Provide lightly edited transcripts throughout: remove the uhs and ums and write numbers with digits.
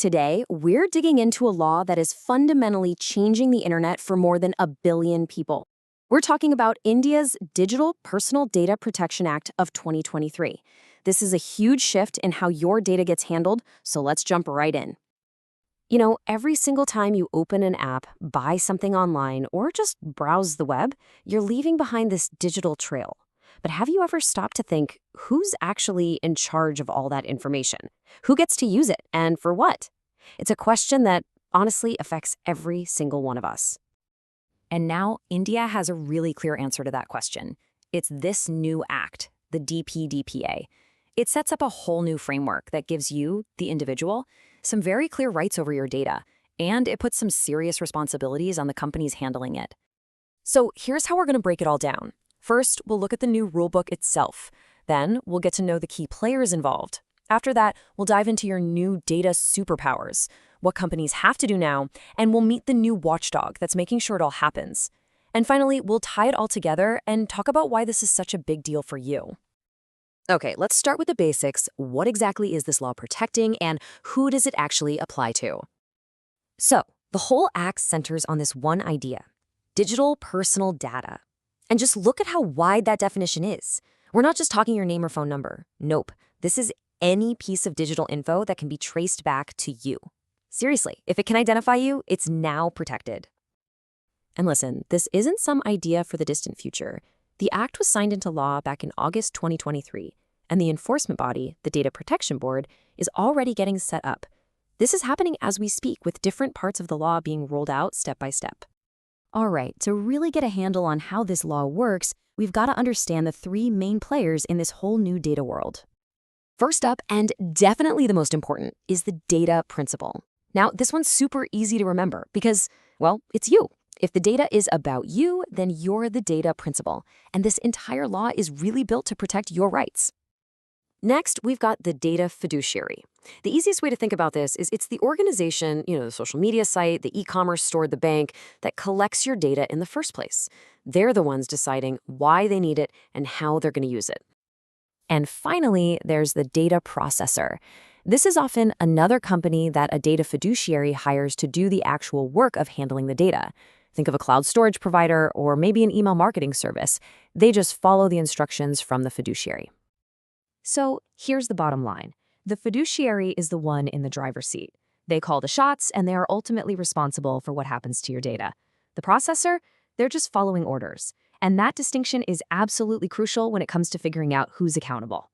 Today, we're digging into a law that is fundamentally changing the internet for more than 1 billion people. We're talking about India's Digital Personal Data Protection Act of 2023. This is a huge shift in how your data gets handled, so let's jump right in. Every single time you open an app, buy something online, or just browse the web, you're leaving behind this digital trail. But have you ever stopped to think, who's actually in charge of all that information? Who gets to use it, and for what? It's a question that honestly affects every single one of us. And now, India has a really clear answer to that question. It's this new act, the DPDPA. It sets up a whole new framework that gives you, the individual, some very clear rights over your data, and it puts some serious responsibilities on the companies handling it. So here's how we're going to break it all down. First, we'll look at the new rulebook itself. Then, we'll get to know the key players involved. After that, we'll dive into your new data superpowers, what companies have to do now, and we'll meet the new watchdog that's making sure it all happens. And finally, we'll tie it all together and talk about why this is such a big deal for you. Okay, let's start with the basics. What exactly is this law protecting, and who does it actually apply to? So, the whole act centers on this one idea: digital personal data. And just look at how wide that definition is. We're not just talking your name or phone number. Nope. This is any piece of digital info that can be traced back to you. Seriously, if it can identify you, it's now protected. And listen, this isn't some idea for the distant future. The act was signed into law back in August 2023, and the enforcement body, the Data Protection Board, is already getting set up. This is happening as we speak, with different parts of the law being rolled out step by step. All right, to really get a handle on how this law works, we've got to understand the three main players in this whole new data world. First up, and definitely the most important, is the data principle. Now, this one's super easy to remember because, well, it's you. If the data is about you, then you're the data principal, and this entire law is really built to protect your rights. Next, we've got the data fiduciary. The easiest way to think about this is it's the organization, the social media site, the e-commerce store, the bank, that collects your data in the first place. They're the ones deciding why they need it and how they're going to use it. And finally, there's the data processor. This is often another company that a data fiduciary hires to do the actual work of handling the data. Think of a cloud storage provider or maybe an email marketing service. They just follow the instructions from the fiduciary. So here's the bottom line. The fiduciary is the one in the driver's seat. They call the shots, and they are ultimately responsible for what happens to your data. The processor, they're just following orders. And that distinction is absolutely crucial when it comes to figuring out who's accountable.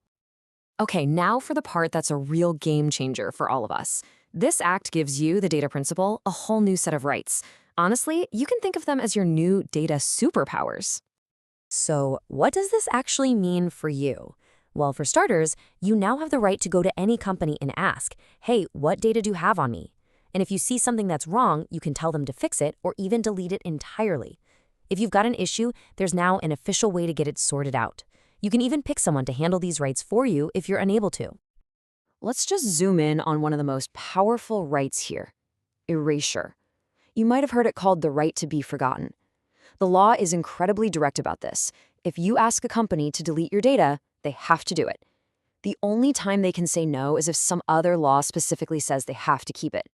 Okay, now for the part that's a real game changer for all of us. This act gives you, the data principal, a whole new set of rights. Honestly, you can think of them as your new data superpowers. So, what does this actually mean for you? Well, for starters, you now have the right to go to any company and ask, hey, what data do you have on me? And if you see something that's wrong, you can tell them to fix it or even delete it entirely. If you've got an issue, there's now an official way to get it sorted out. You can even pick someone to handle these rights for you if you're unable to. Let's just zoom in on one of the most powerful rights here: erasure. You might have heard it called the right to be forgotten. The law is incredibly direct about this. If you ask a company to delete your data, they have to do it. The only time they can say no is if some other law specifically says they have to keep it.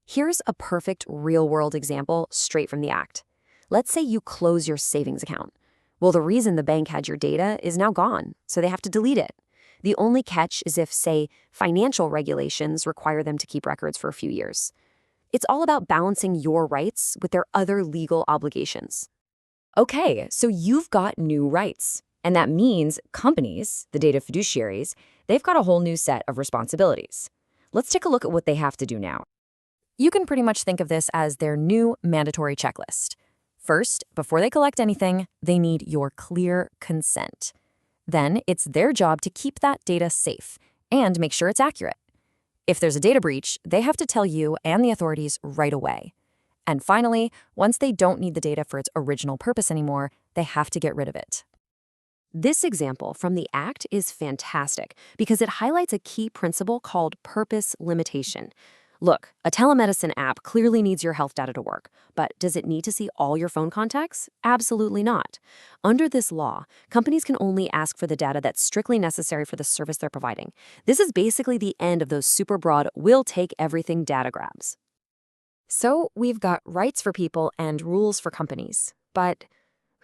Here's a perfect real-world example straight from the act. Let's say you close your savings account. Well, the reason the bank had your data is now gone, so they have to delete it. The only catch is if, say, financial regulations require them to keep records for a few years. It's all about balancing your rights with their other legal obligations. Okay, so you've got new rights. And that means companies, the data fiduciaries, they've got a whole new set of responsibilities. Let's take a look at what they have to do now. You can pretty much think of this as their new mandatory checklist. First, before they collect anything, they need your clear consent. Then it's their job to keep that data safe and make sure it's accurate. If there's a data breach, they have to tell you and the authorities right away. And finally, once they don't need the data for its original purpose anymore, they have to get rid of it. This example from the Act is fantastic because it highlights a key principle called purpose limitation. Look, a telemedicine app clearly needs your health data to work, but does it need to see all your phone contacts? Absolutely not. Under this law, companies can only ask for the data that's strictly necessary for the service they're providing. This is basically the end of those super broad, we'll take everything data grabs. So we've got rights for people and rules for companies. But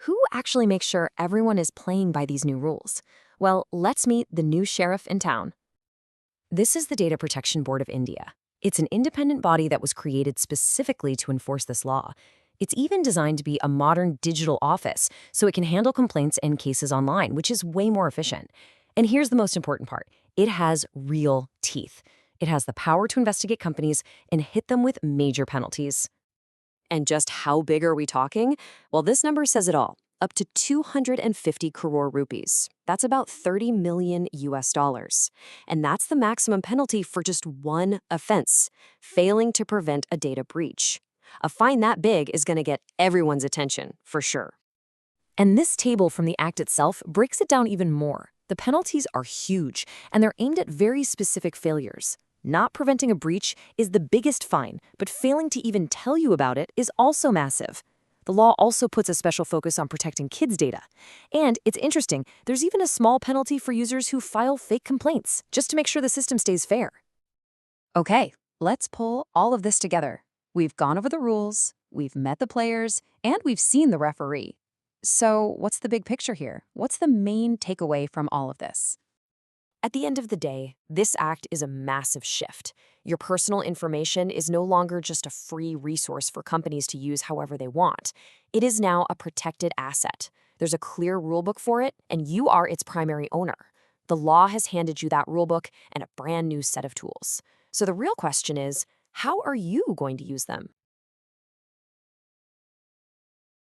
who actually makes sure everyone is playing by these new rules? Well, let's meet the new sheriff in town. This is the Data Protection Board of India. It's an independent body that was created specifically to enforce this law. It's even designed to be a modern digital office, so it can handle complaints and cases online, which is way more efficient. And here's the most important part. It has real teeth. It has the power to investigate companies and hit them with major penalties. And just how big are we talking? Well, this number says it all. Up to 250 crore rupees. That's about 30 million US dollars. And that's the maximum penalty for just one offense, failing to prevent a data breach. A fine that big is going to get everyone's attention, for sure. And this table from the Act itself breaks it down even more. The penalties are huge, and they're aimed at very specific failures. Not preventing a breach is the biggest fine, but failing to even tell you about it is also massive. The law also puts a special focus on protecting kids' data. And it's interesting, there's even a small penalty for users who file fake complaints, just to make sure the system stays fair. Okay, let's pull all of this together. We've gone over the rules, we've met the players, and we've seen the referee. So what's the big picture here? What's the main takeaway from all of this? At the end of the day, this act is a massive shift. Your personal information is no longer just a free resource for companies to use however they want. It is now a protected asset. There's a clear rulebook for it, and you are its primary owner. The law has handed you that rulebook and a brand new set of tools. So the real question is, how are you going to use them?